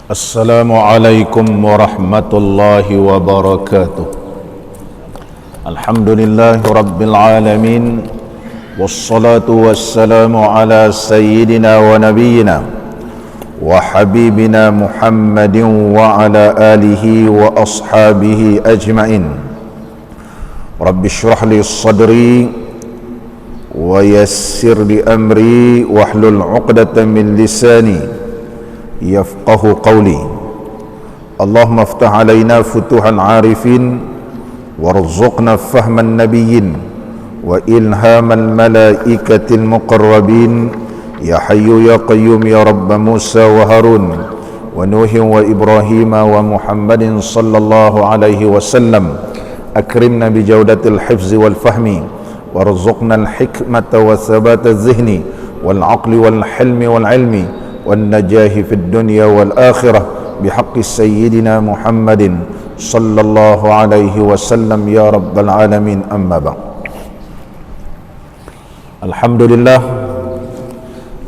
Assalamualaikum warahmatullahi wabarakatuh. Alhamdulillahi rabbil alamin. Wassalatu wassalamu ala sayyidina wa nabiyyina wa habibina Muhammadin wa ala alihi wa ashabihi ajma'in. Rabbi shrah li sadri wa yassir li amri wahlul 'uqdatam min lisani yafqahu qawli. Allahumma aftah alaina futuhan arifin warzuqna fahman nabiyyin wa ilhamal malaikatil muqarrabin ya hayyu ya qayyum ya rabb Musa wa Harun wa Nuhin wa Ibrahim wa Muhammadin sallallahu alaihi wasallam. Akrimna bi jawdatil hifzi wal fahmi warzuqna al hikmata wa thabata az-zihni wal aqli wal hilmi wal ilmi والنجاة في الدنيا والآخرة بحق سيدنا محمد صلى الله عليه وسلم يا رب العالمين. أما بعد. Alhamdulillah,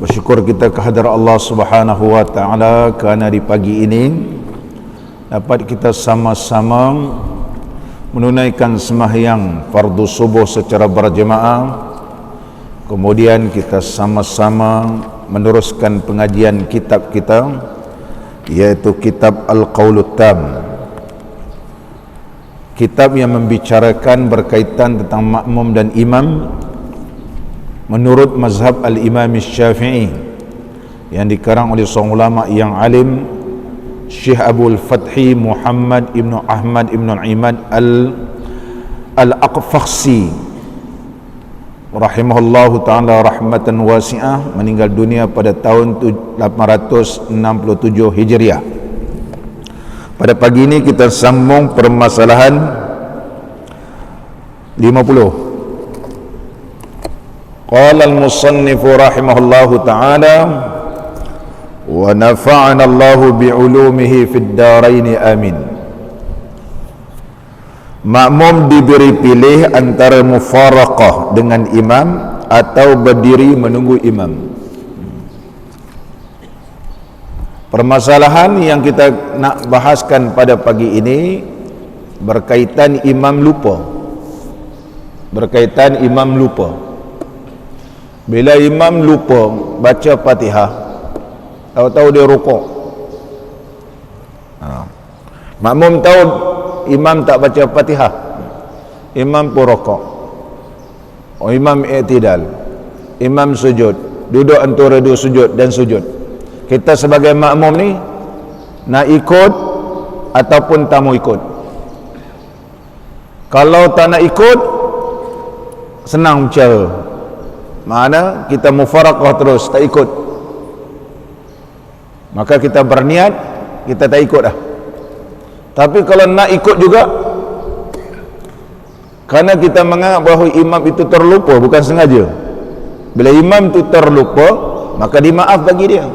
bersyukur kita kehadrat Allah Subhanahu wa taala kerana di pagi ini dapat kita sama-sama menunaikan sembahyang fardu subuh secara berjemaah. Kemudian kita sama-sama meneruskan pengajian kitab kita, yaitu kitab Al-Qawlut Tam, kitab yang membicarakan berkaitan tentang makmum dan imam menurut mazhab Al-Imam Syafi'i yang dikarang oleh seorang ulama yang alim, Syekh Abul Fathi Muhammad Ibn Ahmad Ibn Imad Al-Aqfakhsi rahimahullahu ta'ala rahmatan wasi'ah, meninggal dunia pada tahun 867 Hijriah. Pada pagi ini kita sambung permasalahan 50. Qala al-musannifu rahimahullahu ta'ala wa nafa'ana Allahu bi'ulumihi fid daraini amin. Makmum diberi pilih antara mufaraqah dengan imam atau berdiri menunggu imam. Permasalahan yang kita nak bahaskan pada pagi ini berkaitan imam lupa. Berkaitan imam lupa. Bila imam lupa baca Fatihah, tahu-tahu dia rukuk. Makmum tahu imam tak baca Fatihah, imam pun rokok, imam i'tidal, imam sujud, duduk antara dua sujud dan sujud. Kita sebagai makmum ni nak ikut ataupun tak mau ikut. Kalau tak nak ikut, senang bicara, mana kita mufaraqah terus, tak ikut, maka kita berniat kita tak ikut dah. Tapi kalau nak ikut juga, kerana kita menganggap bahawa imam itu terlupa, bukan sengaja. Bila imam itu terlupa, maka dimaaf bagi dia.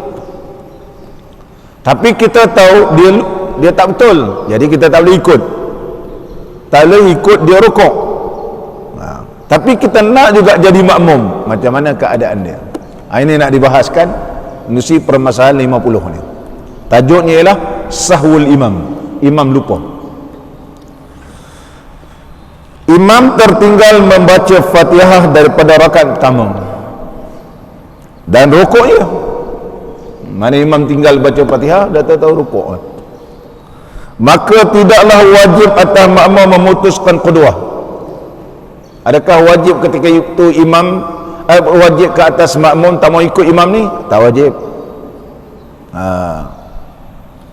Tapi kita tahu dia tak betul, jadi kita tak boleh ikut. Tak boleh ikut dia rukuk. Tapi kita nak juga jadi makmum, macam mana keadaan dia? Ini nak dibahaskan menerusi permasalahan 50 ni. Tajuknya ialah sahwul imam. Imam lupa. Imam tertinggal membaca Fatihah daripada rakaat pertama dan rukuknya. Mana imam tinggal baca Fatihah, dah tahu rukuk. Maka tidaklah wajib atas makmum memutuskan qudwah. Adakah wajib ketika itu imam wajib ke atas makmum tak mau ikut imam ni? Tak wajib.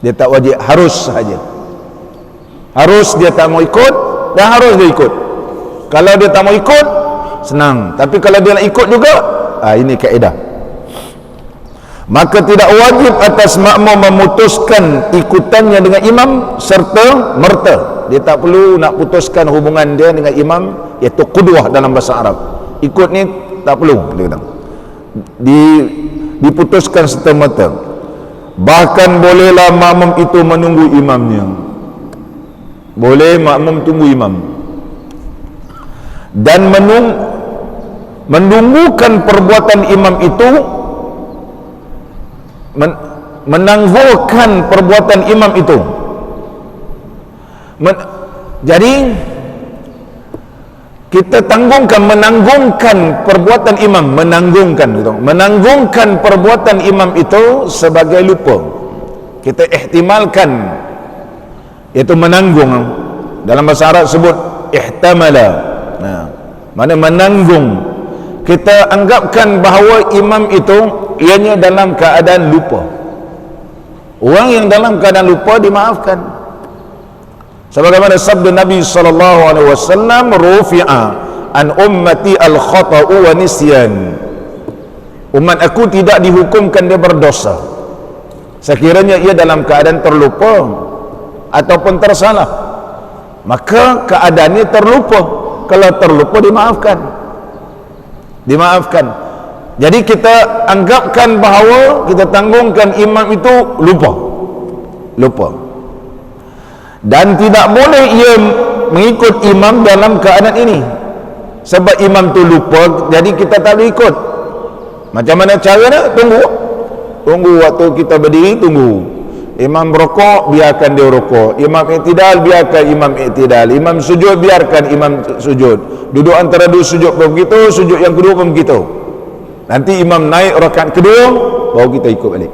Dia tak wajib, harus sahaja. Harus dia tak mau ikut dan harus dia ikut. Kalau dia tak mau ikut, senang. Tapi kalau dia nak ikut juga, ini kaedah. Maka tidak wajib atas makmum memutuskan ikutannya dengan imam serta merta. Dia tak perlu nak putuskan hubungan dia dengan imam, iaitu qudwah dalam bahasa Arab. Ikut ni tak perlu, dia kata. Diputuskan serta merta. Bahkan bolehlah makmum itu menunggu imamnya. Boleh makmum tunggu imam dan menunggukan perbuatan imam itu menangguhkan perbuatan imam itu. Jadi kita menanggungkan perbuatan imam, menanggungkan perbuatan imam itu sebagai lupa. Kita ihtimalkan, iaitu menanggung. Dalam bahasa Arab sebut ihtamala. Nah, mana menanggung. Kita anggapkan bahawa imam itu ianya dalam keadaan lupa. Orang yang dalam keadaan lupa dimaafkan. Sebagaimana sabda Nabi sallallahu alaihi wasallam, rufi'a an ummati al-khata'u wa nisyan. Umat aku tidak dihukumkan dia berdosa sekiranya ia dalam keadaan terlupa ataupun tersalah. Maka keadaannya terlupa. Kalau terlupa dimaafkan. Jadi kita anggapkan bahawa kita tanggungkan imam itu lupa. Dan tidak boleh ia mengikut imam dalam keadaan ini. Sebab imam tu lupa, jadi kita tak boleh ikut. Macam mana caranya? Tunggu waktu kita berdiri, tunggu. Imam berokok, biarkan dia rokok. Imam iktidal, biarkan imam iktidal. Imam sujud, biarkan imam sujud. Duduk antara dua sujud pun begitu, sujud yang kedua pun begitu. Nanti imam naik rakaat kedua, baru kita ikut balik.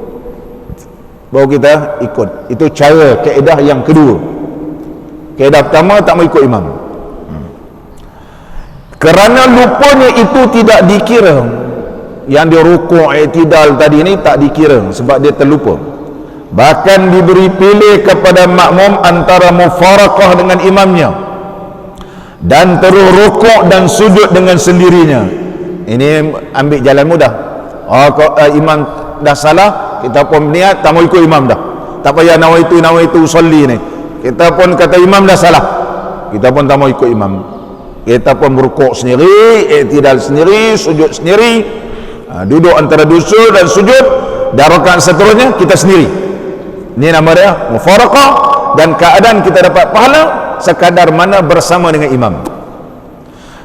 Itu cara, kaedah yang kedua. Kaedah pertama, tak mau ikut imam. Kerana lupanya itu tidak dikira. Yang dia rukuk i'tidal tadi ni tak dikira sebab dia terlupa. Bahkan diberi pilih kepada makmum antara mufarakah dengan imamnya dan terus rukuk dan sujud dengan sendirinya. Ini ambil jalan mudah. Kalau imam dah salah, kita pun niat tak mau ikut imam dah. Tak payah nawaitu usolli ni. Kita pun kata imam dah salah, kita pun tak mau ikut imam. Kita pun berukuk sendiri, i'tidal sendiri, sujud sendiri, duduk antara duduk dan sujud, dan rakaat seterusnya kita sendiri. Ini nama dia mufarakah, dan keadaan kita dapat pahala sekadar mana bersama dengan imam.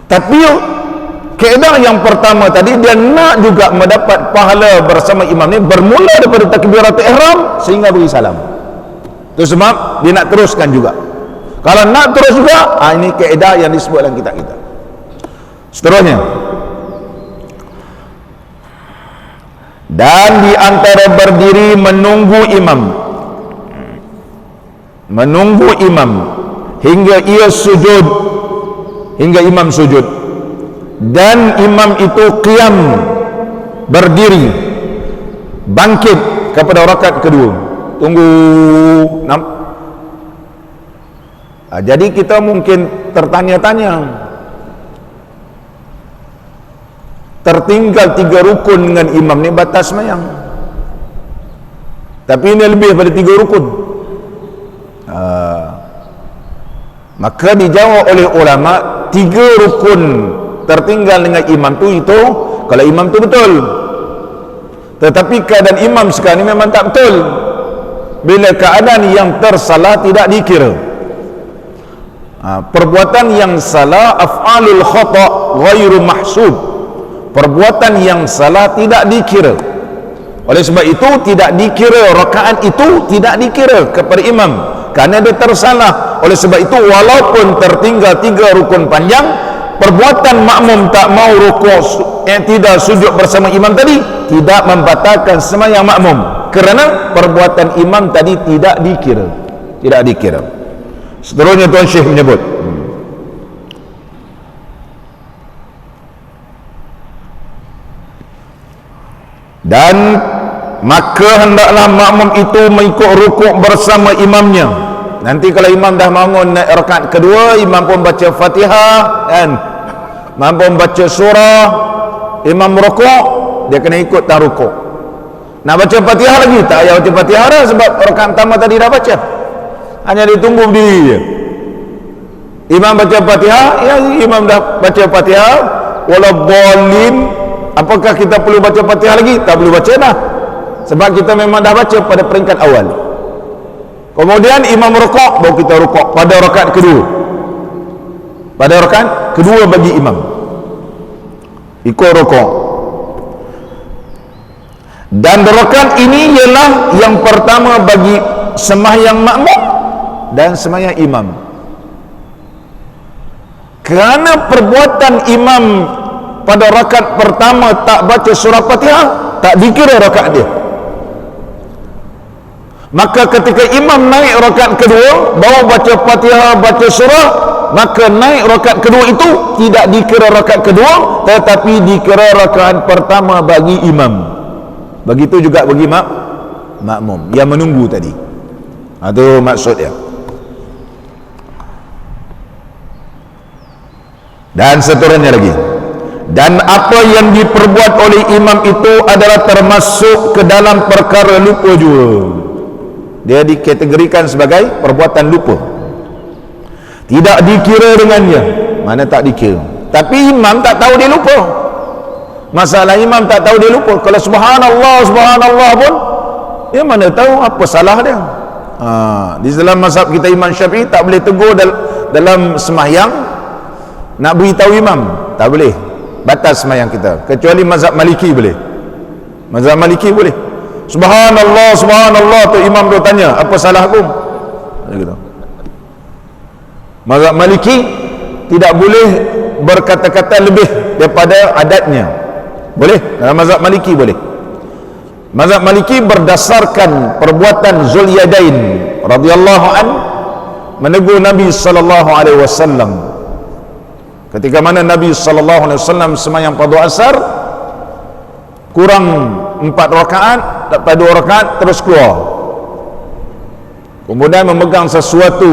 Tapi kaedah yang pertama tadi, dia nak juga mendapat pahala bersama imam ni bermula daripada takbiratul ihram sehingga beri salam. Itu sebab dia nak teruskan juga. Kalau nak terus juga, ini kaedah yang disebut dalam kitab kita. Seterusnya, dan di antara berdiri menunggu imam hingga imam sujud, dan imam itu qiyam, berdiri bangkit kepada rakaat kedua. Tunggu. Jadi kita mungkin tertanya-tanya, tertinggal 3 rukun dengan imam ni batas sembahyang. Tapi ini lebih daripada 3 rukun. Maka dijawab oleh ulama, 3 rukun tertinggal dengan imam itu kalau imam tu betul. Tetapi keadaan imam sekarang ni memang tak betul. Bila keadaan yang tersalah tidak dikira. Perbuatan yang salah, af'alul khata' ghairu mahsub. Perbuatan yang salah tidak dikira. Oleh sebab itu tidak dikira, rakaat itu tidak dikira kepada imam kerana dia tersalah. Oleh sebab itu walaupun tertinggal 3 rukun panjang, perbuatan makmum tak mau rukuk i'tidal sujud bersama imam tadi tidak membatalkan sembahyang makmum, kerana perbuatan imam tadi tidak dikira. Seterusnya Tuan Syekh menyebut, dan maka hendaklah makmum itu mengikut rukuk bersama imamnya. Nanti kalau imam dah bangun naik rakaat kedua, imam pun baca Fatihah kan, imam pun baca surah, imam rukuk, dia kena ikut tak rukuk. Nak baca Fatihah lagi, tak payah baca Fatihah dah, sebab rakaat pertama tadi dah baca, hanya ditunggu berdiri je. Imam baca Fatihah, ya imam dah baca Fatihah, waladhdallin, apakah kita perlu baca Fatihah lagi? Tak perlu baca dah, sebab kita memang dah baca pada peringkat awal. Kemudian imam rukuk, baru kita rukuk pada rakaat kedua. Pada rakaat kedua bagi imam ikut rukuk. Dan rakaat ini ialah yang pertama bagi sembahyang makmum dan sembahyang imam. Kerana perbuatan imam pada rakaat pertama tak baca surah Fatihah, tak dikira rakaat dia. Maka ketika imam naik rakaat kedua, bawa baca Fatihah, baca surah, maka naik rakaat kedua itu tidak dikira rakaat kedua, tetapi dikira rakaat pertama bagi imam. Begitu juga bagi makmum yang menunggu tadi. Itu maksudnya. Dan seterusnya lagi. Dan apa yang diperbuat oleh imam itu adalah termasuk ke dalam perkara lupa juga. Dia dikategorikan sebagai perbuatan lupa. Tidak dikira dengannya. Mana tak dikira. Tapi imam tak tahu dia lupa. Masalah imam tak tahu dia lupa. Kalau subhanallah, subhanallah pun dia mana tahu apa salah dia. Di dalam mazhab kita Imam Syafi'i tak boleh tegur dalam sembahyang, nak beritahu imam tak boleh, batas sembahyang kita. Kecuali mazhab Maliki boleh. Mazhab Maliki boleh. Subhanallah, subhanallah tu imam tu tanya, apa salah aku? Gitu. Mazhab Maliki tidak boleh berkata-kata lebih daripada adatnya. Boleh, dalam mazhab Maliki boleh. Mazhab Maliki berdasarkan perbuatan Zulyadain radhiyallahu an menegur Nabi sallallahu alaihi wasallam. Ketika mana Nabi sallallahu alaihi wasallam sembahyang fardu asar kurang 4 rakaat, dapat 2 rakaat terus keluar. Kemudian memegang sesuatu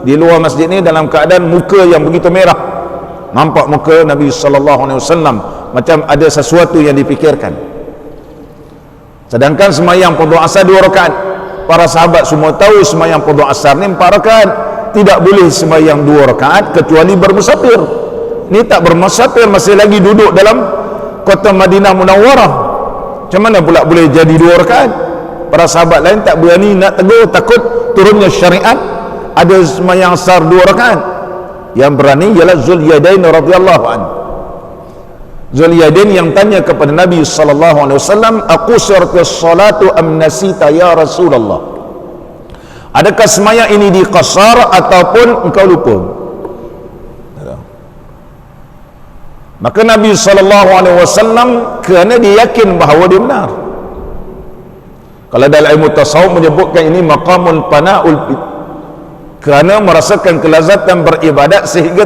di luar masjid ini dalam keadaan muka yang begitu merah. Nampak muka Nabi sallallahu alaihi wasallam macam ada sesuatu yang dipikirkan. Sedangkan sembahyang fardu asar 2 rakaat. Para sahabat semua tahu sembahyang fardu asar ni 4 rakaat. Tidak boleh sembahyang 2 rakaat kecuali bermusafir. Ni tak bermusafir, masih lagi duduk dalam kota Madinah Munawwarah. Macam mana pula boleh jadi 2 rakaat? Para sahabat lain tak berani nak tegur, takut turunnya syariat ada sembahyang asar 2 rakaat. Yang berani ialah Zulyadain radhiyallahu anhu. Zulyadain yang tanya kepada Nabi sallallahu alaihi wasallam, "Aqusiratis salatu am nasita ya Rasulullah?" Adakah sembahyang ini diqasar ataupun engkau lupa? Maka Nabi sallallahu alaihi wasallam kerana dia yakin bahawa dia benar. Kalau dalam ilmu tasawuf menyebutkan ini maqamul pana'ul, kerana merasakan kelazatan beribadat sehingga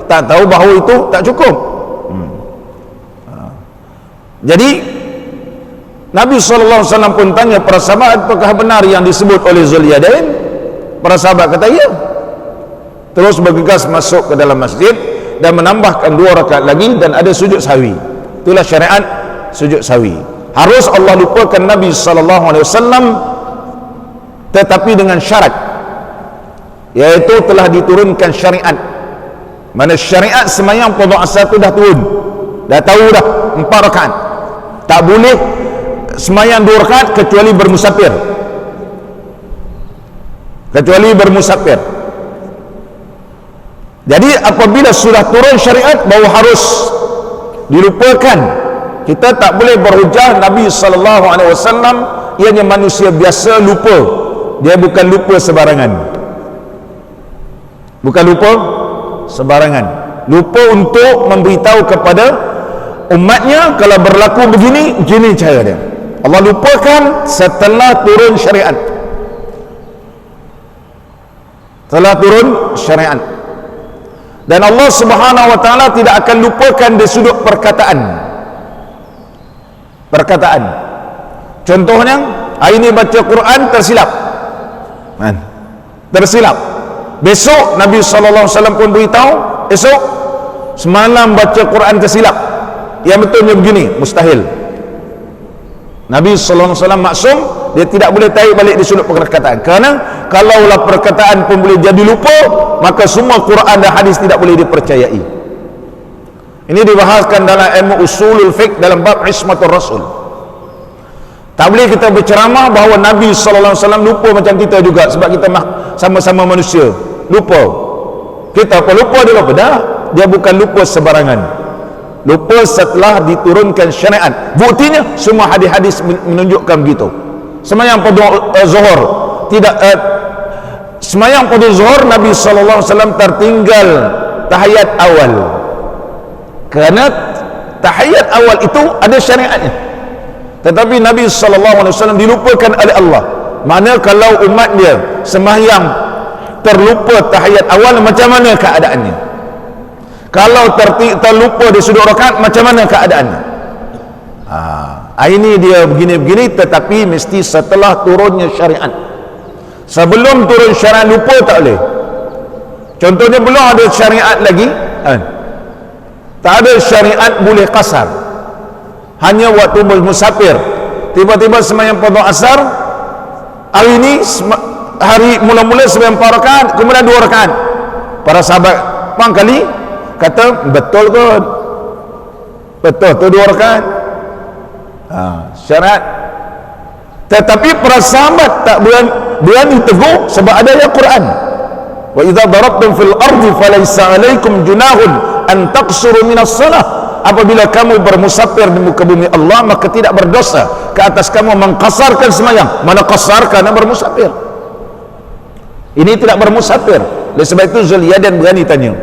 tak tahu bahawa itu tak cukup. Jadi Nabi SAW pun tanya para sahabat, apakah benar yang disebut oleh Zulyadain? Para sahabat kata ya. Terus bergegas masuk ke dalam masjid dan menambahkan 2 rakaat lagi dan ada sujud sahwi. Itulah syariat sujud sahwi. Harus Allah lupakan Nabi SAW, tetapi dengan syarat, iaitu telah diturunkan syariat. Mana syariat sembahyang fardu asar itu dah turun, dah tahu dah 4 rakaat. Tak boleh sembahyang 2 rakaat kecuali bermusafir. Kecuali bermusafir. Jadi apabila sudah turun syariat, baru harus dilupakan. Kita tak boleh berhujah Nabi sallallahu alaihi wasallam ianya manusia biasa, lupa. Dia bukan lupa sebarangan. Bukan lupa sebarangan. Lupa untuk memberitahu kepada umatnya kalau berlaku begini, begini cara dia. Allah lupakan setelah turun syariat. Setelah turun syariat. Dan Allah Subhanahu wa taala tidak akan lupakan di sudut perkataan. Perkataan. Contohnya, hari ini baca Quran tersilap. Tersilap. Besok Nabi sallallahu alaihi wasallam pun beritahu, esok semalam baca Quran tersilap. Yang betulnya begini, mustahil. Nabi sallallahu alaihi wasallam maksum, dia tidak boleh tarik balik di sudut perkataan. Kerana kalaulah perkataan pun boleh jadi lupa, maka semua Quran dan hadis tidak boleh dipercayai. Ini dibahaskan dalam ilmu usulul fiqh dalam bab ismatur rasul. Tak boleh kita berceramah bahawa Nabi sallallahu alaihi wasallam lupa macam kita juga, sebab kita sama-sama manusia. Lupa. Kita apa lupa, dia lupa. Dah, dia bukan lupa sebarangan. lupa setelah diturunkan syariat. Buktinya semua hadis-hadis menunjukkan begitu. Semayang pada zuhur tidak semayang pada zuhur Nabi sallallahu alaihi wasallam tertinggal tahiyat awal, kerana tahiyat awal itu ada syariatnya, tetapi Nabi SAW dilupakan oleh Allah. Mana kalau umat dia sembahyang terlupa tahiyat awal, macam mana keadaannya? Kalau terlupa di sudut rakaat, macam mana keadaannya? Ini dia begini-begini, tetapi mesti setelah turunnya syariat. Sebelum turun syariat lupa tak boleh. Contohnya belum ada syariat lagi, tak ada syariat boleh kasar, hanya waktu musafir. Tiba-tiba sembahyang fardhu asar, hari ini hari mula-mula sembahyang 4 rakaat, kemudian 2 rakaat. Para sahabat pangkali kata betul kot, betul tu 2 rakaat. Syariat. Tetapi para sahabat tak berani tegur, sebab ada ayat Quran, wa idza darabtum fil ardi falaysa 'alaikum junahun an taqsuru minas salah. Apabila kamu bermusafir di muka bumi Allah, maka tidak berdosa ke atas kamu mengkasarkan sembahyang. Mana kasar kerana bermusafir? Ini tidak bermusafir. Oleh sebab itu Zulyadan berani tanya,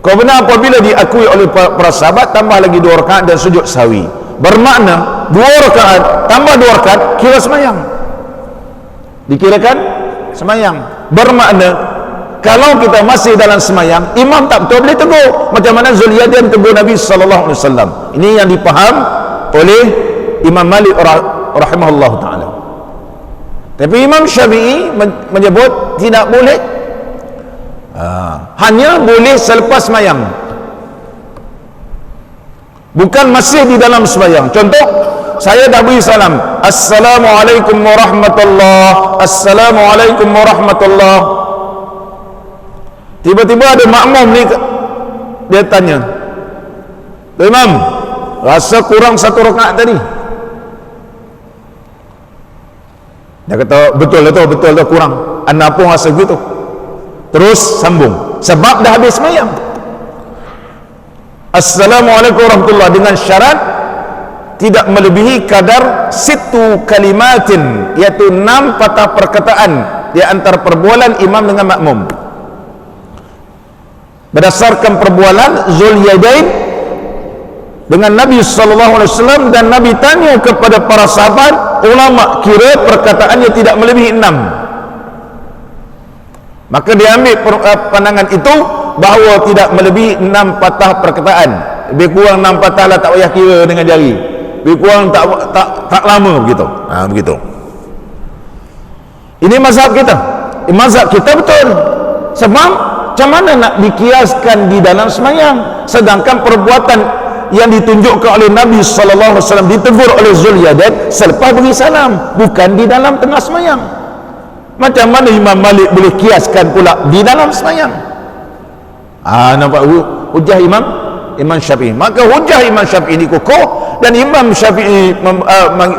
kau benar apabila diakui oleh para sahabat tambah lagi 2 rakaat dan sujud sawi, bermakna 2 rakaat tambah 2 rakaat kira sembahyang, dikirakan sembahyang. Bermakna kalau kita masih dalam semayang, imam tak betul boleh tegur, macam mana Zulyadan tegur Nabi SAW. Ini yang dipaham oleh Imam Malik rahimahullah ta'ala. Tapi Imam Syafi'i menyebut tidak boleh, hanya boleh selepas semayang, bukan masih di dalam semayang. Contoh, saya dah beri salam, Assalamualaikum warahmatullah, Assalamualaikum warahmatullah. Tiba-tiba ada makmum ni, dia tanya, Imam, rasa kurang 1 rakaat tadi. Dia kata, betul tu kurang. Anda pun rasa begitu. Terus sambung, sebab dah habis semayang. Assalamualaikum warahmatullah, dengan syarat tidak melebihi kadar 1 kalimatin, iaitu 6 patah perkataan di antara perbualan imam dengan makmum. Berdasarkan perbualan Zulyadain dengan Nabi SAW, dan Nabi tanya kepada para sahabat, ulama kira perkataannya tidak melebihi 6. Maka diambil pandangan itu bahawa tidak melebihi 6 patah perkataan. Lebih kurang 6 patah lah, tak payah kira dengan jari. Lebih kurang tak lama begitu. Begitu. Ini mazhab kita. Mazhab kita betul. Sebab macam mana nak dikiaskan di dalam semayang, sedangkan perbuatan yang ditunjukkan oleh Nabi SAW ditegur oleh Zulyadan selepas beri salam, bukan di dalam tengah semayang. Macam mana Imam Malik boleh kiaskan pula di dalam semayang? Nampak hujah Imam Syafi'i. Maka hujah Imam Syafi'i ini kokoh, dan Imam Syafi'i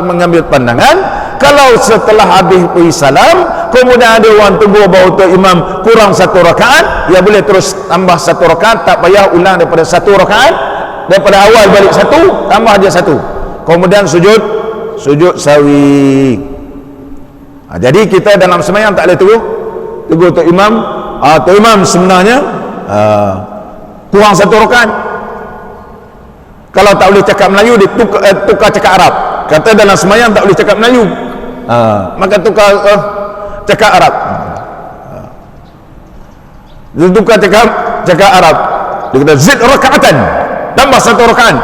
mengambil pandangan, kalau setelah habis beri salam kemudian ada orang tegur bahawa tu imam kurang 1 rakaat, ya boleh terus tambah 1 rakaat, tak payah ulang daripada 1 rakaat, daripada awal balik 1, tambah aja 1, kemudian sujud sawi. Jadi kita dalam sembahyang tak boleh tegur tu imam, tu imam sebenarnya kurang 1 rakaat. Kalau tak boleh cakap Melayu, dia tukar cakap Arab. Kata dalam sembahyang tak boleh cakap Melayu, maka tukar cakap Arab. Dia tukar cakap Arab. Dia kata zid rakaatan, tambah 1 rakaat.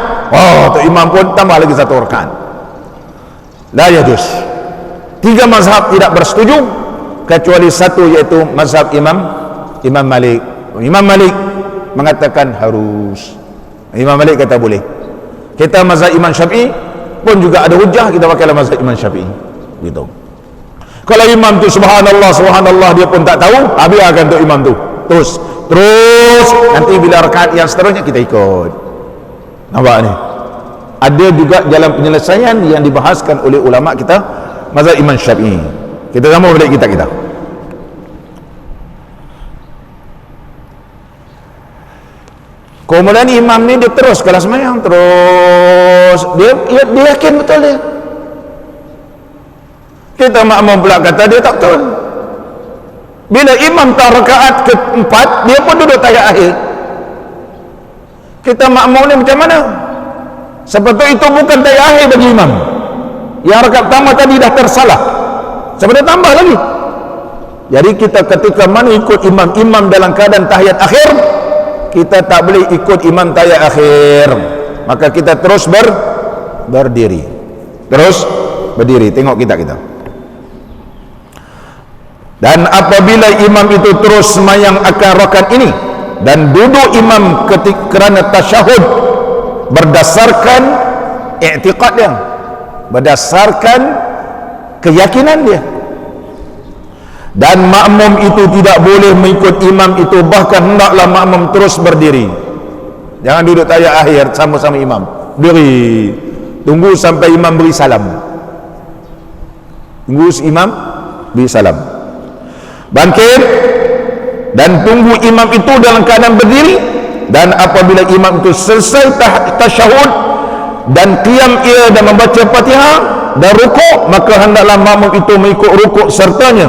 Tu imam pun tambah lagi 1 rakaat. La yajuz. 3 mazhab tidak bersetuju, kecuali 1, iaitu mazhab Imam Malik. Imam Malik mengatakan harus. Imam Malik kata boleh. Kita mazhab Imam Syafi'i pun juga ada hujah, kita pakailah mazhab Imam Syafi'i gitu. Kalau imam tu subhanallah dia pun tak tahu, biarkan tu imam tu terus nanti bila rakaat yang seterusnya kita ikut. Nampak ni, ada juga jalan penyelesaian yang dibahaskan oleh ulama kita mazhab Imam Syafi'i. Kita sama balik kita Kemudian imam ni dia terus kalau semayang terus dia yakin betul dia. Kita makmum pula kata dia tak betul. Bila imam tak rakaat keempat, dia pun duduk tahiyat akhir. Kita makmum ni macam mana? Sebetulnya itu bukan tahiyat akhir bagi imam. Yang rakaat pertama tadi dah tersalah. Sebetulnya tambah lagi. Jadi kita ketika mana ikut imam dalam keadaan tahiyat akhir, kita tak boleh ikut imam tahiyat akhir. Maka kita terus berdiri. Terus berdiri. Tengok kita. Dan apabila imam itu terus semayang akan rakaat ini dan duduk imam kerana tasyahud berdasarkan i'tiqad dia, berdasarkan keyakinan dia, dan makmum itu tidak boleh mengikut imam itu, bahkan hendaklah makmum terus berdiri. Jangan duduk tahiyat akhir sama-sama imam. Berdiri, tunggu sampai imam beri salam. Tunggu imam beri salam, bangkit dan tunggu imam itu dalam keadaan berdiri. Dan apabila imam itu selesai tasyahud dan qiyam ia dan membaca Fatihah dan rukuk, maka hendaklah makmum itu mengikut rukuk sertanya.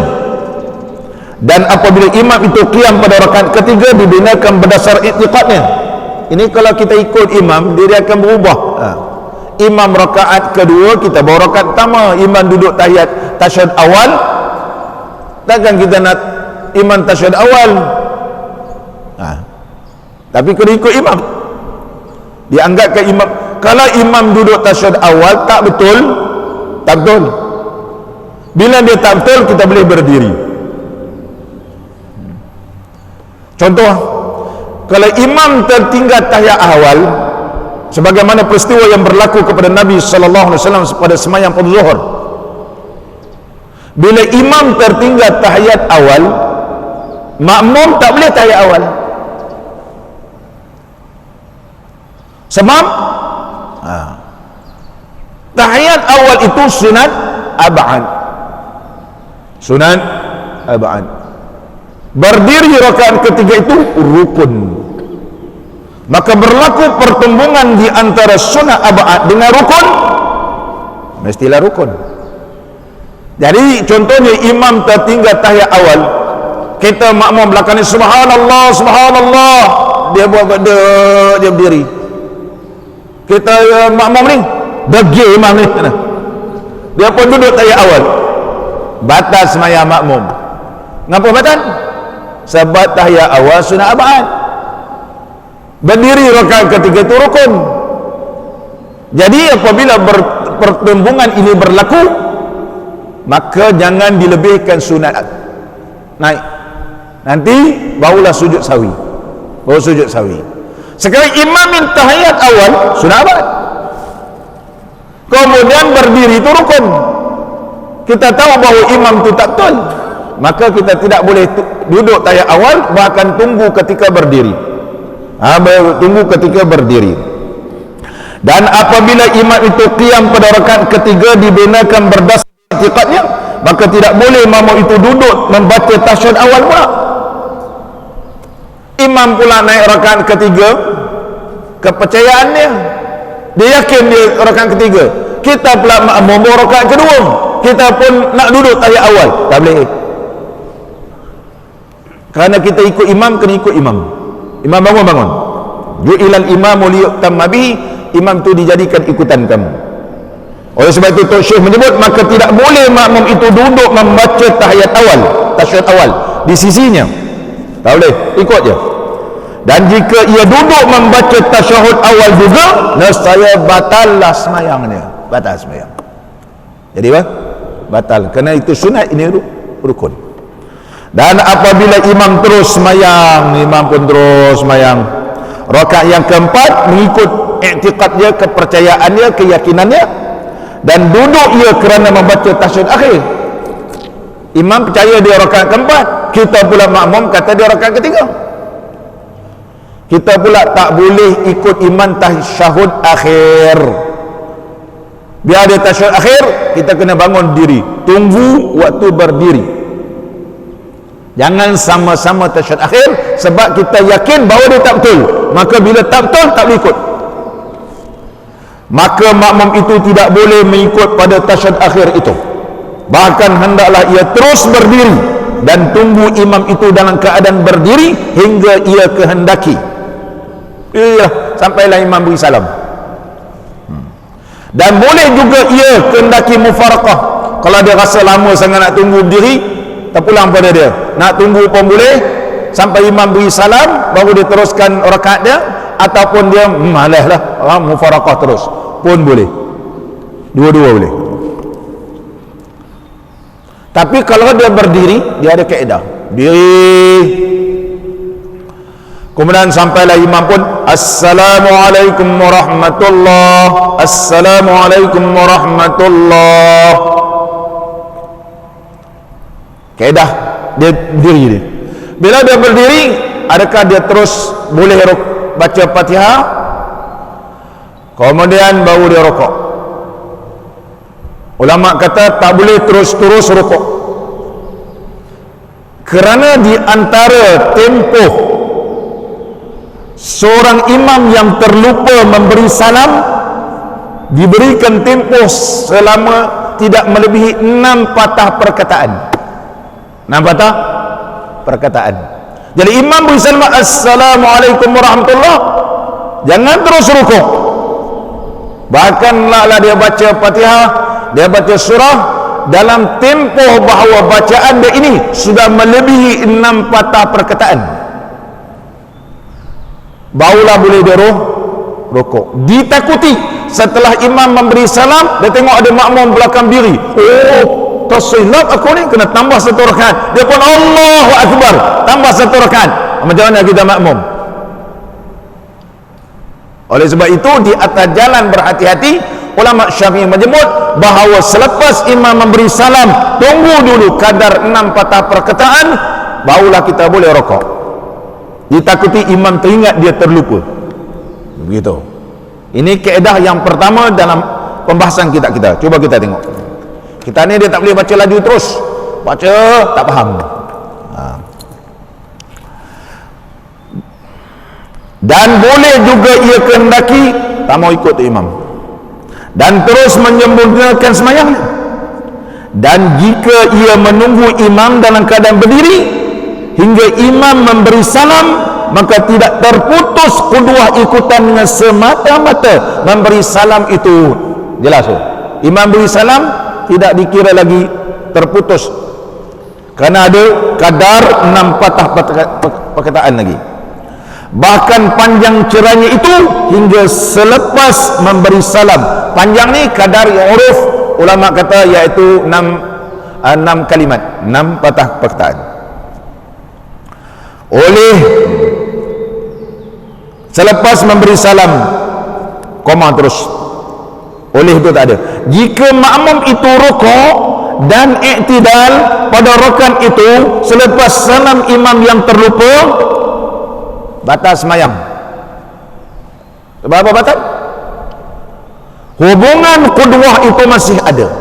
Dan apabila imam itu qiyam pada rakaat ketiga, dibinakan berdasar i'tiqadnya. Ini kalau kita ikut imam, dia akan berubah. Imam rakaat kedua, kita bawa rakaat pertama. Imam duduk tasyahud awal, takkan kita nak imam tasyahud awal. Tapi kena ikut imam. Dianggapkan imam, kalau imam duduk tasyahud awal tak betul. Bila dia tak betul, kita boleh berdiri. Contoh, kalau imam tertinggal tahiyat awal, sebagaimana peristiwa yang berlaku kepada Nabi sallallahu alaihi wasallam pada sembahyang fardu zuhur. Bila imam tertinggal tahiyat awal, makmum tak boleh tahiyat awal. Sebab tahiyat awal itu sunat ab'ad. Berdiri rakaat ketiga itu rukun. Maka berlaku pertembungan di antara sunat ab'ad dengan rukun, mestilah rukun. Jadi contohnya imam tertinggal tahiyat awal, kita makmum belakang ni subhanallah, dia buat dia berdiri. Kita makmum ni degil imam ni, dia pun duduk tahiyat awal, batal sembahyang makmum. Ngapa batal? Sebab tahiyat awal sunat ab'ad. Berdiri rakaat ketiga itu rukun. Jadi apabila pertembungan ini berlaku, maka jangan dilebihkan sunat naik, nanti barulah sujud sawi. Sekarang imam tahiyat awal sunat ab'ad, kemudian berdiri itu rukun. Kita tahu bahawa imam itu tak betul, maka kita tidak boleh duduk tahiyat awal, bahkan tunggu ketika berdiri. Dan apabila imam itu qiyam pada rakaat ketiga, dibinakan berdasar i'tiqadnya, maka tidak boleh makmum itu duduk membaca tasyahud awal pula. Imam pula naik rakaat ketiga, kepercayaannya, dia yakin dia rakaat ketiga. Kita pula makmum rakaat kedua, kita pun nak duduk tahiyat awal, tak boleh. Kerana kita ikut imam, kena ikut imam. Imam bangun. Ju'ilal imamu liyu'tamma bihi, imam tu dijadikan ikutan kamu. Oleh sebab itu Tok Syekh menyebut, maka tidak boleh makmum itu duduk membaca tasyahud awal di sisinya. Tak boleh, ikut je. Dan jika ia duduk membaca tasyahud awal juga, nescaya batallah sembahyangnya. Batal sembahyang. Jadi batal, kerana itu sunat, ini rukun. Dan apabila imam terus sembahyang, imam pun terus sembahyang, rakaat yang keempat mengikut i'tiqadnya, kepercayaannya, keyakinannya, dan duduk ia kerana membaca tasyahud akhir. Imam percaya dia rakaat keempat, kita pula makmum kata dia rakaat ketiga. Kita pula tak boleh ikut imam tasyahud akhir. Biar dia tasyahud akhir, kita kena bangun diri, tunggu waktu berdiri. Jangan sama-sama tasyahud akhir, sebab kita yakin bahawa dia tak betul. maka bila tak betul tak boleh ikut. Maka makmum itu tidak boleh mengikut pada tasyahud akhir itu, bahkan hendaklah ia terus berdiri dan tunggu imam itu dalam keadaan berdiri hingga ia kehendaki. Sampailah imam beri salam. Dan boleh juga ia kehendaki mufaraqah. Kalau dia rasa lama sangat nak tunggu berdiri, terpulang pada dia, nak tunggu pun boleh sampai imam beri salam baru dia teruskan rakaat dia, ataupun dia malaslah mufaraqah terus pun boleh. Dua-dua boleh. Tapi kalau dia berdiri, dia ada kaedah. Diri, kemudian sampailah imam pun Assalamualaikum warahmatullah, Assalamualaikum warahmatullah. Kaedah dia berdiri dia. Bila dia berdiri, adakah dia terus boleh baca Fatihah kemudian baru dia rukuk? Ulama kata tak boleh terus-terus rukuk, kerana di antara tempoh seorang imam yang terlupa memberi salam diberikan tempoh selama tidak melebihi 6 patah perkataan. 6 patah perkataan. Jadi imam beri salam Assalamualaikum warahmatullah, jangan terus rukuk, bahkan lah dia baca Fatihah, dia baca surah dalam tempoh bahawa bacaan dia ini sudah melebihi 6 patah perkataan, barulah boleh dia rukuk. Ditakuti setelah imam memberi salam, dia tengok ada makmum belakang diri, tersilap aku ni, kena tambah 1 rakaat. Dia pun Allahu Akbar, tambah 1 rakaat. Macam mana kita makmum? Oleh sebab itu, di atas jalan berhati-hati, ulama Syafi'i menyebut bahawa selepas imam memberi salam, tunggu dulu kadar 6 patah perkataan, barulah kita boleh rukuk. Ditakuti imam teringat dia terlupa. Begitu. Ini kaedah yang pertama dalam pembahasan kita. Cuba kita tengok. Kita ni dia tak boleh baca laju terus, baca tak faham. Dan boleh juga ia kehendaki tak mau ikut imam dan terus menyempurnakan sembahyangnya. Dan jika ia menunggu imam dalam keadaan berdiri hingga imam memberi salam, maka tidak terputus qudwah ikutan dengan semata-mata memberi salam itu. Jelas tu, imam beri salam tidak dikira lagi terputus, kerana ada kadar 6 patah perkataan lagi. Bahkan panjang cerainya itu hingga selepas memberi salam. Panjang ni kadar yang uruf ulama kata iaitu 6 kalimat, 6 patah perkataan. Oleh selepas memberi salam, koma terus, oleh itu tak ada. Jika makmum itu rukuk dan i'tidal pada rakaat itu selepas salam imam yang terlupa, batal sembahyang. Sebab apa batal? Hubungan qudwah itu masih ada,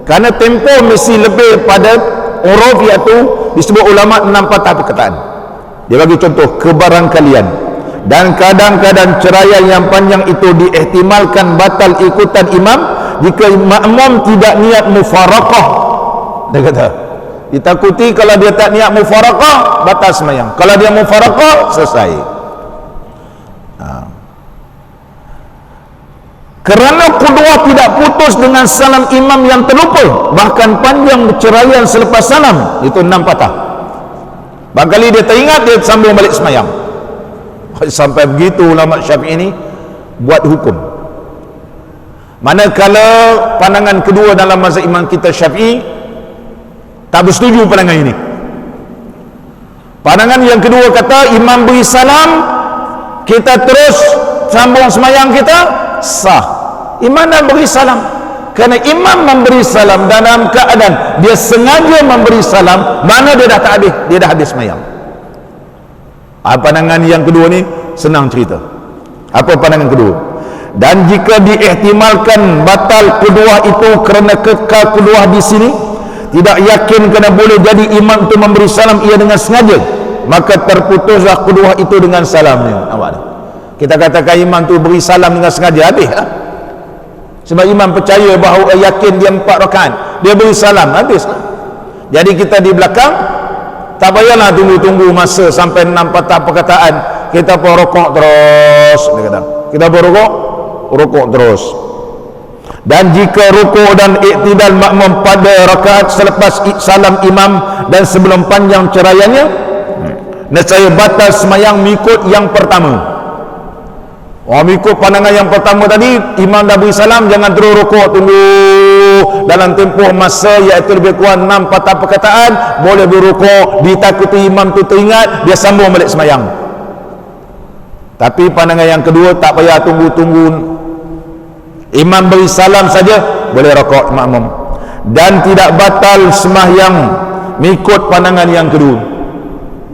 kerana tempo mesti lebih pada uruf, iaitu disebut ulama 6 patah perkataan. Dia bagi contoh kebarangkalian dan kadang-kadang ceraian yang panjang itu diihtimalkan batal ikutan imam jika makmum tidak niat mufaraqah. Dia kata ditakuti kalau dia tak niat mufaraqah, batal sembahyang. Kalau dia mufaraqah, selesai. Kerana qudwah tidak putus dengan salam imam yang terlupa, bahkan panjang ceraian selepas salam itu 6 patah. Barangkali dia teringat, dia sambung balik sembahyang. Sampai begitu ulama Syafi'i ini buat hukum. Manakala pandangan kedua dalam mazhab imam kita Syafi'i tak bersetuju pandangan ini. Pandangan yang kedua kata imam beri salam, kita terus sambung sembahyang kita sah. Imam dah beri salam, kerana imam memberi salam dalam keadaan dia sengaja memberi salam, mana dia dah tak habis, dia dah habis sembahyang. Pandangan yang kedua ni senang cerita. Apa pandangan kedua? Dan jika diihtimalkan batal qudwah itu kerana kekal qudwah di sini, tidak yakin kerana boleh jadi imam itu memberi salam ia dengan sengaja, maka terputuslah qudwah itu dengan salamnya. Nampak tak? Kita katakan imam tu beri salam dengan sengaja, habis lah. Sebab imam percaya bahawa yakin dia 4 rakaat, dia beri salam, habis lah. Jadi kita di belakang tak payahlah tunggu-tunggu masa sampai 6 patah perkataan, kita pun rokok terus, dia kata. Kita pun rokok terus. Dan jika rukuk dan iktidal makmum pada rakaat selepas salam imam dan sebelum panjang cerayannya, nescaya batal semayang mengikut yang pertama. Mengikut pandangan yang pertama tadi, imam dah beri salam, jangan terus rukuk, tunggu dalam tempoh masa iaitu lebih kurang 6 patah perkataan, boleh berrukuk, ditakuti imam tu teringat, dia sambung balik semayang. Tapi pandangan yang kedua, tak payah tunggu-tunggu, imam beri salam saja boleh rukuk makmum, dan tidak batal sembahyang mengikut pandangan yang kedua.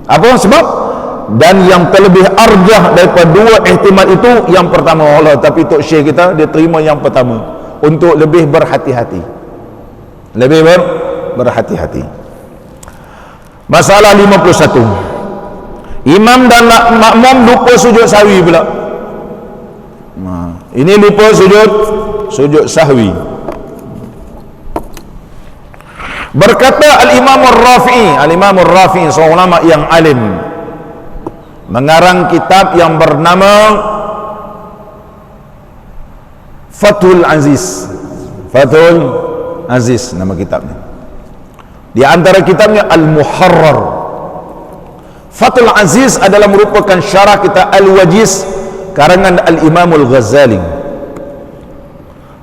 Apa sebab? Dan yang terlebih arjah daripada dua ihtimal itu, yang pertama Allah, tapi Tok Syekh kita dia terima yang pertama untuk lebih berhati-hati, lebih berhati-hati. Masalah 51, imam dan makmum lupa sujud sahwi pula. Ini lupa sujud sahwi. Berkata Al-Imam Ar-Rafi'i, seorang ulama yang alim, mengarang kitab yang bernama Fathul Aziz. Nama kitabnya. Di antara kitabnya Al-Muharrar. Fathul Aziz adalah merupakan syarah kitab Al-Wajiz karangan Al-Imam Al-Ghazali.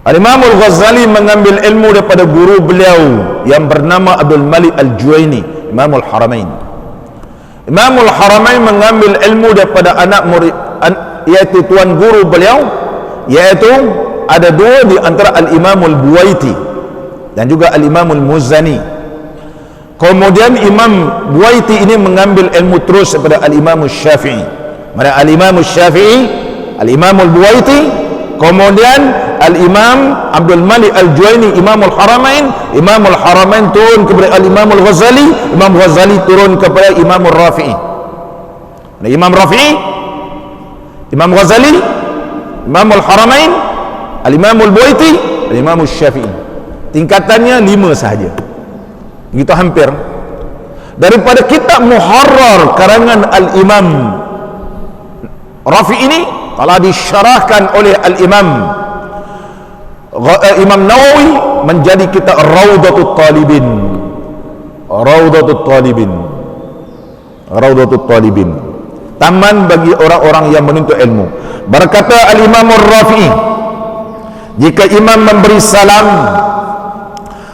Al-Imam Al-Ghazali mengambil ilmu daripada guru beliau yang bernama Abdul Malik Al-Juwaini, Imam Al-Haramain. Imam Al-Haramain mengambil ilmu daripada anak murid, iaitu tuan guru beliau, iaitu ada dua di antara Al-Imam Al-Buwaiti dan juga Al-Imam Al-Muzani. Kemudian Imam Buwaiti ini mengambil ilmu terus daripada Al-Imam Al-Syafi'i. Mana Al-Imam Al-Syafi'i, Al-Imam Al-Buwaiti, kemudian Al-Imam Abdul Malik Al-Juwaini, Imam Al-Haramain. Imam Al-Haramain turun kepada Al-Imam Al-Ghazali, Imam Ghazali turun kepada Imam Al-Rafi'i. Imam Rafi'i, Imam Ghazali, Imam Al-Haramain, Al-Imam Al-Buwaiti, Al-Imam Al-Syafi'i. Tingkatannya 5 sahaja. Begitu hampir. Daripada kitab Muharrar karangan Al-Imam Rafi'i ini telah disyarahkan oleh Al-Imam Imam Nawawi menjadi kitab Raudatul Talibin. Raudatul Talibin, taman bagi orang-orang yang menuntut ilmu. Berkata Al-Imam Ar-Rafi'i, jika imam memberi salam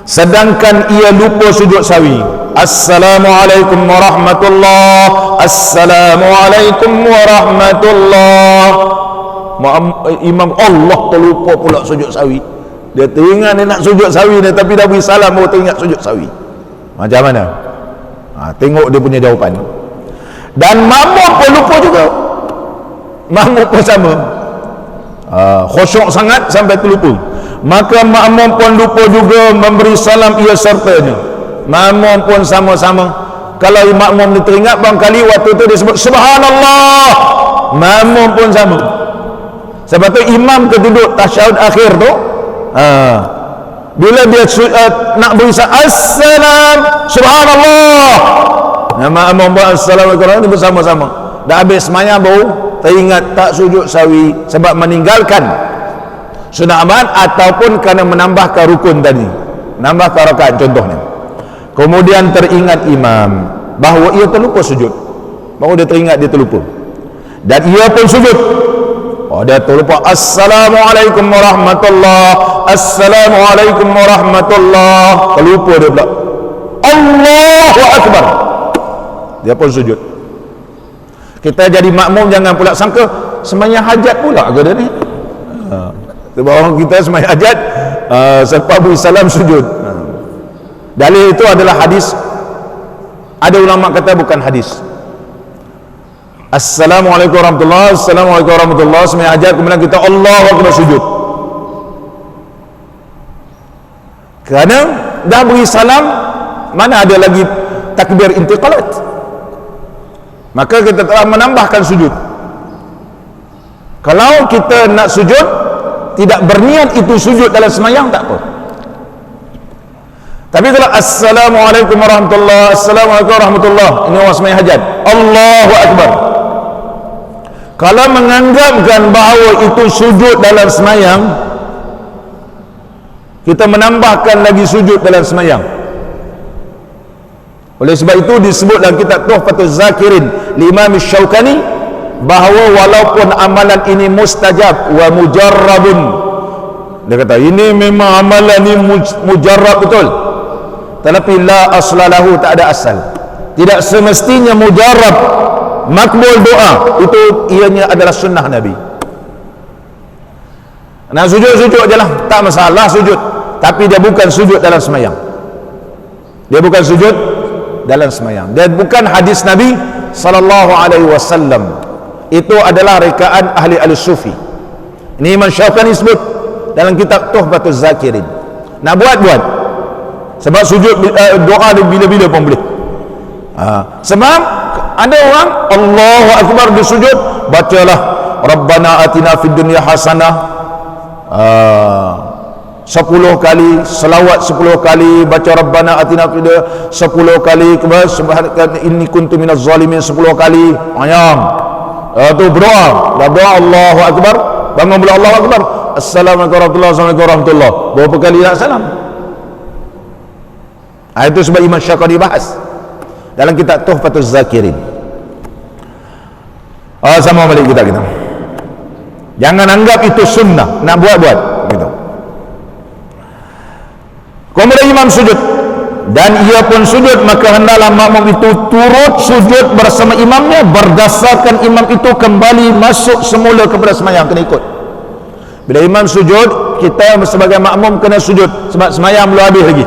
sedangkan ia lupa sujud sahwi, Assalamualaikum warahmatullah, Assalamualaikum warahmatullah, imam Allah terlupa pula sujud sahwi. Dia teringat dia nak sujud sahwi ni, tapi dah beri salam baru teringat sujud sahwi. Macam mana? Tengok dia punya jawapan. Dan makmum pun lupa juga. Makmum pun sama. Khusyuk sangat sampai terlupa. Maka makmum pun lupa juga memberi salam ia sertanya. Makmum pun sama-sama. Kalau makmum ni teringat barangkali waktu tu dia sebut Subhanallah, makmum pun sama. Sebab tu imam keduduk tasyahud akhir tu, bila dia nak beri assalam Subhanallah, makmum buat assalamualaikum, dia bersama-sama. Dah habis semayang baru teringat tak sujud sahwi sebab meninggalkan sunat amat ataupun kerana menambahkan rukun tadi, menambahkan rakaat contohnya. Kemudian teringat imam bahawa ia terlupa sujud, baru dia teringat dia terlupa, dan ia pun sujud. Dia terlupa Assalamualaikum warahmatullah, Assalamualaikum warahmatullah, terlupa dia pula Allahu Akbar, dia pun sujud. Kita jadi makmum jangan pula sangka sembahyang hajat pula ke dia ni. Sebab orang kita sembahyang hajat selepas beri salam sujud. Dalil itu adalah hadis. Ada ulama kata bukan hadis. Assalamualaikum warahmatullahi, Assalamualaikum warahmatullahi, sembahyang hajat, kemudian kita Allahu Akbar sujud. Kerana dah beri salam, mana ada lagi takbir intiqalat, maka kita telah menambahkan sujud. Kalau kita nak sujud tidak berniat itu sujud dalam semayang, tak apa. Tapi kalau assalamualaikum warahmatullahi, assalamualaikum warahmatullahi, ini orang semayang hajat, Allahu Akbar, kalau menganggapkan bahawa itu sujud dalam semayang, kita menambahkan lagi sujud dalam semayang. Oleh sebab itu disebut dalam kitab Tuhfatuz Zakirin Imam Syaukani bahawa walaupun amalan ini mustajab wa mujarrabun, dia kata ini memang amalan ini mujarrab betul, tetapi la aslalahu, tak ada asal. Tidak semestinya mujarrab makbul doa itu ianya adalah sunnah Nabi. Nak sujud-sujud je lah, tak masalah sujud, tapi dia bukan sujud dalam semayang. Dia bukan sujud dalam semayang, dan bukan hadis Nabi sallallahu alaihi wasallam. Itu adalah rekaan ahli al-sufi. Ini Imam Syaukani sebut dalam kitab Tuhfatuz Zakirin. Nak buat sebab sujud doa bila-bila pun boleh. Sebab ada orang Allahu Akbar di sujud, bacalah Rabbana atina fid dunya hasanah 10 kali, selawat 10 kali, baca Rabbana atina fid dunya 10 kali, subhanaka inni kuntu minaz zalimin 10 kali. Itu berdoa, berdoa Allahu Akbar, bangun pula Allahu Akbar, assalamualaikum warahmatullahi, berapa kali nak salam. Itu sebab Imam Syaukani bahas dalam kitab Tuhfatuz Zakirin. Sama balik kita. Jangan anggap itu sunnah, nak buat gitu. Kemudian imam sujud dan ia pun sujud, maka hendaklah makmum itu turut sujud bersama imamnya, berdasarkan imam itu kembali masuk semula kepada semayang, kena ikut. Bila imam sujud, kita sebagai makmum kena sujud, sebab semayang belum habis lagi.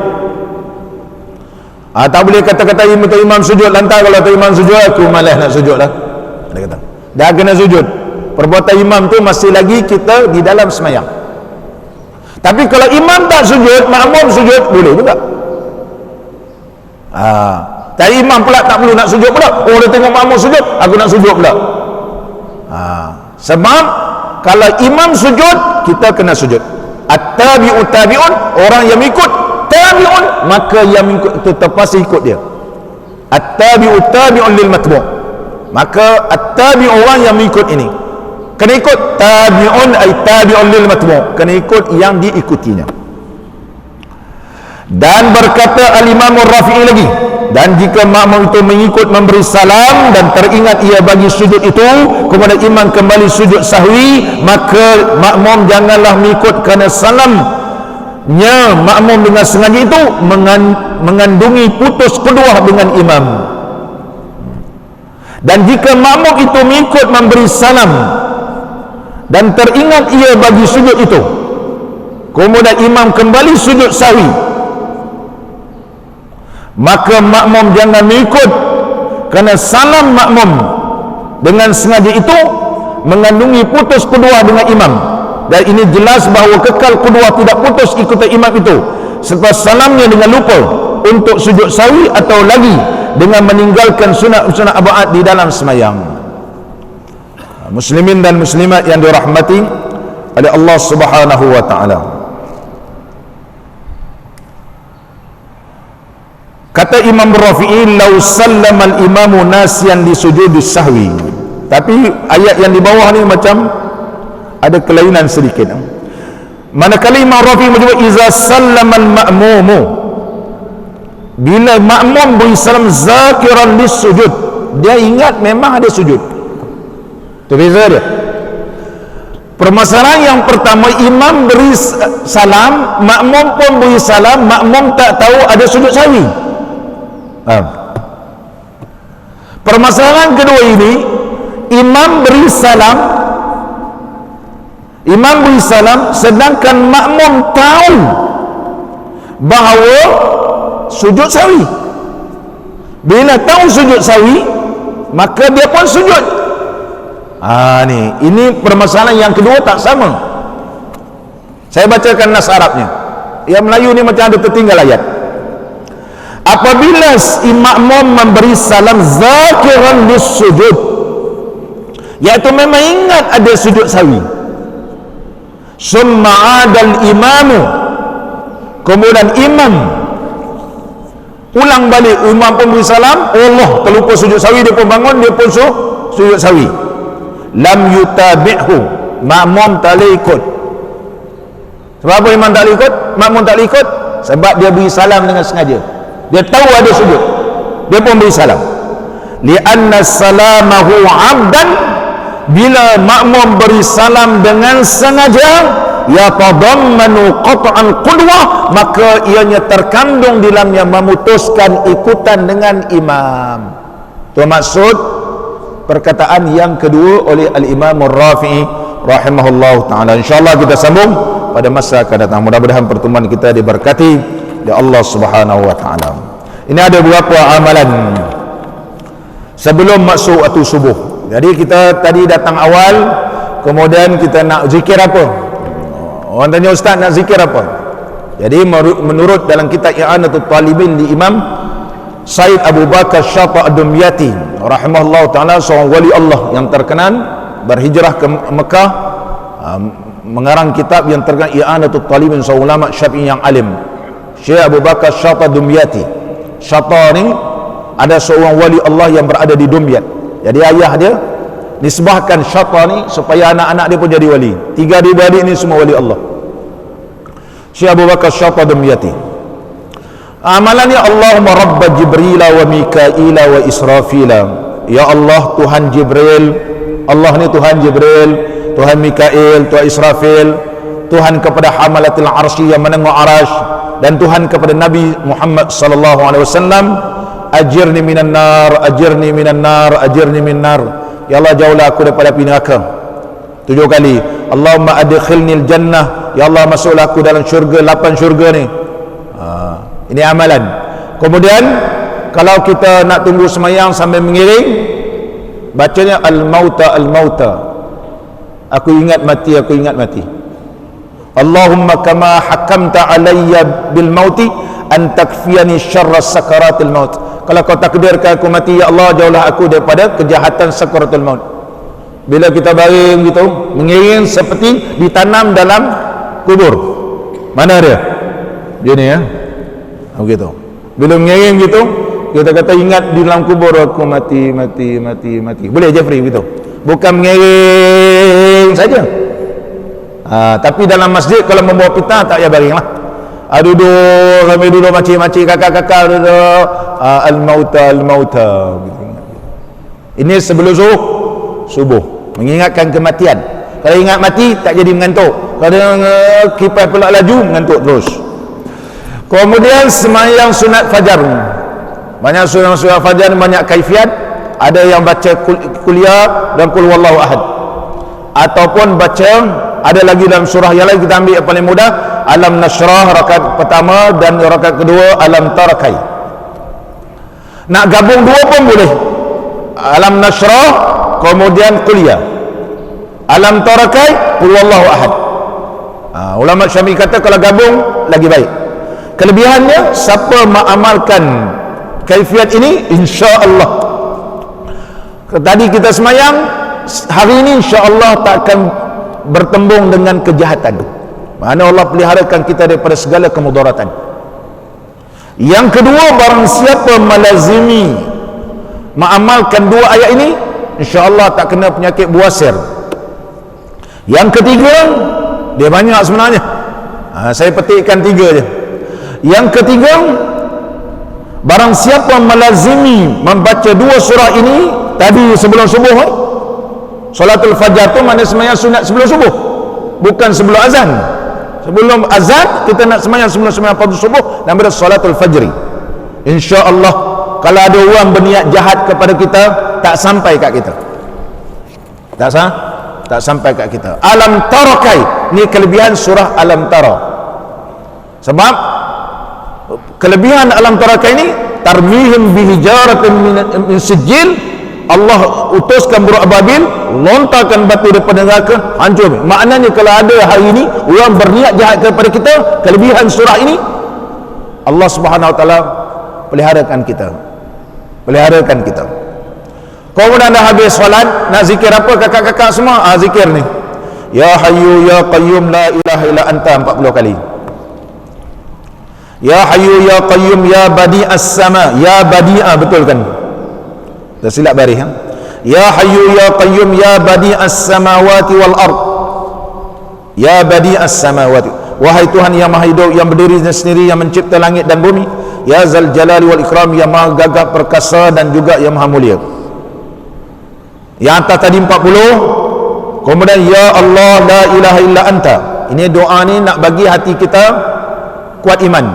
Tak boleh kata-kata imam sujud lantar, kalau tu imam sujud aku malas nak sujud lah, dia kata. Dah kena sujud, perbuatan imam tu masih lagi kita di dalam semayang. Tapi kalau imam tak sujud, makmum sujud, boleh juga. Tapi imam pula tak perlu nak sujud pula. Oh, dia tengok makmum sujud, aku nak sujud pula. Sebab kalau imam sujud, kita kena sujud. At-tabi'u tabi'un, orang yang ikut tabi'un, maka yang ikut itu terpaksa ikut dia. At-tabi'u tabi'un lil matbu', maka at-tabi'u orang yang mengikut ini kena ikut. Tabi'un ay tabi'un lil matbu', kena ikut yang diikutinya. Dan berkata al-Imam Rafi'i lagi, dan jika makmum itu mengikut memberi salam dan teringat ia bagi sujud itu, kemudian imam kembali sujud sahwi, maka makmum janganlah mengikut kerana salamnya makmum dengan sengaja itu mengandungi putus kedua dengan imam. Dan jika makmum itu mengikut memberi salam dan teringat ia bagi sujud itu, kemudian imam kembali sujud sahwi, maka makmum jangan mengikut kerana salam makmum dengan sengaja itu mengandungi putus kedua dengan imam. Dan ini jelas bahawa kekal kedua tidak putus ikutan imam itu selepas salamnya dengan lupa untuk sujud sahwi, atau lagi dengan meninggalkan sunat-sunat abaat di dalam semayang. Muslimin dan muslimat yang dirahmati oleh Allah Subhanahu wa taala, kata Imam Rafi'i, lau sallama al-imamu nasiyan li sujudis sahwi. Tapi ayat yang di bawah ni macam ada kelainan sedikit. Manakala Imam Rafi'i menyebut iza sallama al-ma'mumu, bila makmum beri salam zakiran lis sujud, dia ingat memang ada sujud. Itu beza dia. Permasalahan yang pertama, imam beri salam, makmum pun beri salam, makmum tak tahu ada sujud sahwi. Permasalahan kedua ini, imam beri salam sedangkan makmum tahu bahawa sujud sahwi. Bila tahu sujud sahwi, maka dia pun sujud. Ini permasalahan yang kedua, tak sama. Saya bacakan nas Arabnya. Yang Melayu ni macam ada tertinggal ayat. Apabila makmum memberi salam zakiran lis sujud, iaitu memang ingat ada sujud sawi. Summa adal imamu, kemudian imam ulang balik, imam pun beri salam, Allah terlupa sujud sawi, dia pun bangun, dia pun sujud sawi. Lam yutabi'hu, makmum tak boleh ikut. Sebab apa imam tak boleh ikut? Makmum tak boleh ikut sebab dia beri salam dengan sengaja, dia tahu ada sujud, dia pun beri salam. Lianna salamahu abdan, bila makmum beri salam dengan sengaja, yatadammanu qat'an qudwah, maka ianya terkandung di dalamnya memutuskan ikutan dengan imam. Itu maksud perkataan yang kedua oleh al-Imam Ar-Rafi'i rahimahullah ta'ala. InsyaAllah kita sambung pada masa akan datang. Mudah-mudahan pertemuan kita diberkati oleh Allah subhanahu wa ta'ala. Ini ada beberapa amalan sebelum masuk waktu subuh. Jadi kita tadi datang awal, kemudian kita nak zikir apa? Orang tanya, ustaz nak zikir apa? Jadi menurut dalam kitab I'anatul Talibin di Imam Said Abu Bakar Syata Ad-Dumyati rahimahullah ta'ala, seorang wali Allah yang terkenal, berhijrah ke Mekah, mengarang kitab yang terkenal I'anatul Talibin, seorang ulama Syafi'i yang alim, Syekh Abu Bakar Syata Ad-Dumyati. Syata ni ada seorang wali Allah yang berada di Dumyat. Jadi ayah dia nisbahkan Syata ni supaya anak-anak dia pun jadi wali. 3 adik-beradik ni semua wali Allah. Syekh Abu Bakar Syata Dumyati. Amalannya, Allahumma rabba Jibril wa Mikaila wa Israfila. Ya Allah, Tuhan Jibril, Allah ni Tuhan Jibril, Tuhan Mikail, Tuhan Israfil, Tuhan kepada hamalatil arsy yang menengok arash, dan Tuhan kepada Nabi Muhammad sallallahu alaihi wasallam, ajirni minan nar, ajirni minan nar, ajirni minan nar. Ya Allah, jauhlah aku daripada api neraka. 7 kali. Allahumma adkhilnil jannah, ya Allah masuklah aku dalam syurga, 8 syurga ni. Ini amalan. Kemudian kalau kita nak tunggu semayang sambil mengiring, bacanya al-mauta al-mauta, aku ingat mati, aku ingat mati. Allahumma kama hakamta alayya bil mauti an takfiyani syarra sakaratil maut. Kalau kau takdirkan aku mati, ya Allah jauhlah aku daripada kejahatan sakaratul maut. Bila kita baring gitu, mengiring seperti ditanam dalam kubur. Mana dia? Dia ni ya. Begitu. Bila mengiring gitu, kita kata ingat di dalam kubur aku mati, mati, mati, mati. Boleh Jeffrey begitu. Bukan mengiring saja. Tapi dalam masjid kalau membawa pita tak payah baring lah. Duduk sambil duduk makcik-makcik, kakak-kakak duduk, al-mauta al-mauta. Ini sebelum subuh, mengingatkan kematian. Kalau ingat mati tak jadi mengantuk. Kalau kipas pula laju, mengantuk terus. Kemudian semayang sunat fajar. Banyak sunat fajar, banyak kaifiat. Ada yang baca kuliah dan qul wallahu ahad, ataupun baca, ada lagi dalam surah yang lain, kita ambil yang paling mudah, alam nashrah rakaat pertama, dan rakaat kedua alam tarakai. Nak gabung dua pun boleh, alam nashrah kemudian kuliah, alam tarakai qul wallahu ahad. Ulama Syafi'i kata kalau gabung lagi baik. Kelebihannya, siapa mengamalkan kaifiat ini, insya-Allah tadi kita semayang hari ini, insya-Allah tak akan bertembung dengan kejahatan. Mana Allah peliharakan kita daripada segala kemudaratan. Yang kedua, barang siapa melazimi mengamalkan 2 ayat ini, insya-Allah tak kena penyakit buasir. Yang ketiga, dia banyak sebenarnya, saya petikkan 3 je. Yang ketiga, barang siapa melazimi membaca 2 surah ini tadi sebelum subuh, Salatul Fajar tu mana semayang sunat sebelum subuh, bukan sebelum azan. Sebelum azan kita nak semayang sebelum semayang fardu subuh, nama dia Salatul Fajri. InsyaAllah kalau ada orang berniat jahat kepada kita, tak sampai kat kita, tak sampai kat kita. Alam Tarakai ni kelebihan surah Alam Tara. Sebab kelebihan alam tarakai ini, tarmihim bihijaratin min sijil, Allah utuskan buruk ababil, lontarkan batu daripada neraka, hancur. Maknanya kalau ada hari ini orang berniat jahat kepada kita, kelebihan surah ini, Allah Subhanahu wa taala peliharakan kita. Kemudian dah habis solat, nak zikir apa kakak-kakak semua? Zikir ni. Ya Hayyu Ya Qayyum La ilaha illa anta 40 kali. Ya Hayyu Ya Qayyum Ya Badi'as Sama. Ya Badi'a, betul kan? Dah silap baris ha? Ya Hayyu Ya Qayyum Ya Badi'as Samawati wal Ard. Ya Badi'as Samawati. Wahai Tuhan yang maha hidup, yang berdiri sendiri, yang mencipta langit dan bumi. Ya Zal Jalali wal Ikram, yang maha gagah perkasa dan juga yang maha mulia. Yang atas tadi 40. Kemudian Ya Allah La ilaha illa anta. Ini doa ni nak bagi hati kita kuat iman.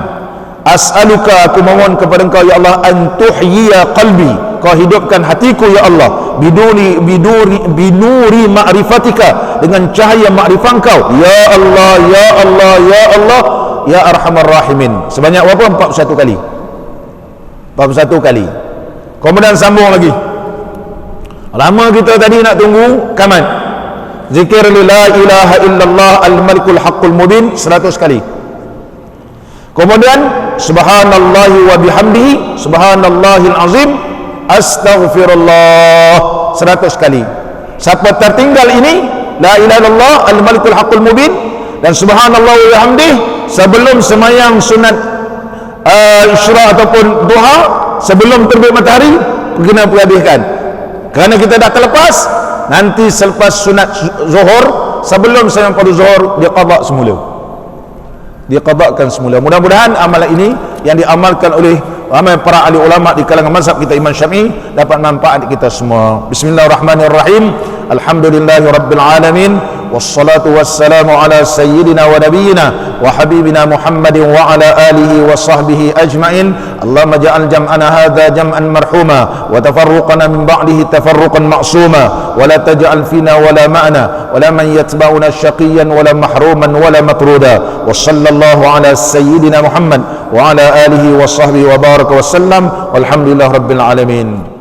As'aluka, aku mohon kepada engkau ya Allah, antuhyiya qalbi, kau hidupkan hatiku ya Allah, binuri ma'rifatika, dengan cahaya makrifat engkau ya Allah ya Allah ya Allah ya Arhamar Rahimin. Sebanyak berapa? 41 kali. 41 kali. Kemudian sambung lagi. Lama kita tadi nak tunggu kamat. Zikir la ilaha illallah al-malikul haqqul mubin 100 kali. Kemudian subhanallahi wa bihamdihi subhanallahil azim astaghfirullah 100 kali. Siapa tertinggal ini la ilaha illallah al-malikul haqqul mubin dan subhanallah wa bihamdihi sebelum semayang sunat isyraq ataupun duha, sebelum terbit matahari, kena perhatikan. Kerana kita dah terlepas, nanti selepas sunat zuhur, sebelum sayang pada zuhur, dia qada semula. Dia qadakan semula. Mudah-mudahan amalan ini yang diamalkan oleh ramai para ahli ulama di kalangan mazhab kita Imam Syafi'i dapat manfaat kita semua. Bismillahirrahmanirrahim. Alhamdulillahi rabbil alamin. Wassalatu wassalamu ala sayyidina wa nabiyyina wa habibina Muhammadin wa ala alihi wa sahbihi ajma'in. Allahumma ja'al jam'ana hadha jam'an marhuma wa tafarruqana min ba'dihi tafarruqan ma'suma wa la taj'al fina wa la ma'na wa la man yatba'una syaqiyyan wa la mahruman wa la matruda. Wa sallallahu ala sayyidina Muhammad wa ala alihi wa sahbihi wa baraka wa sallam walhamdulillah rabbil alamin.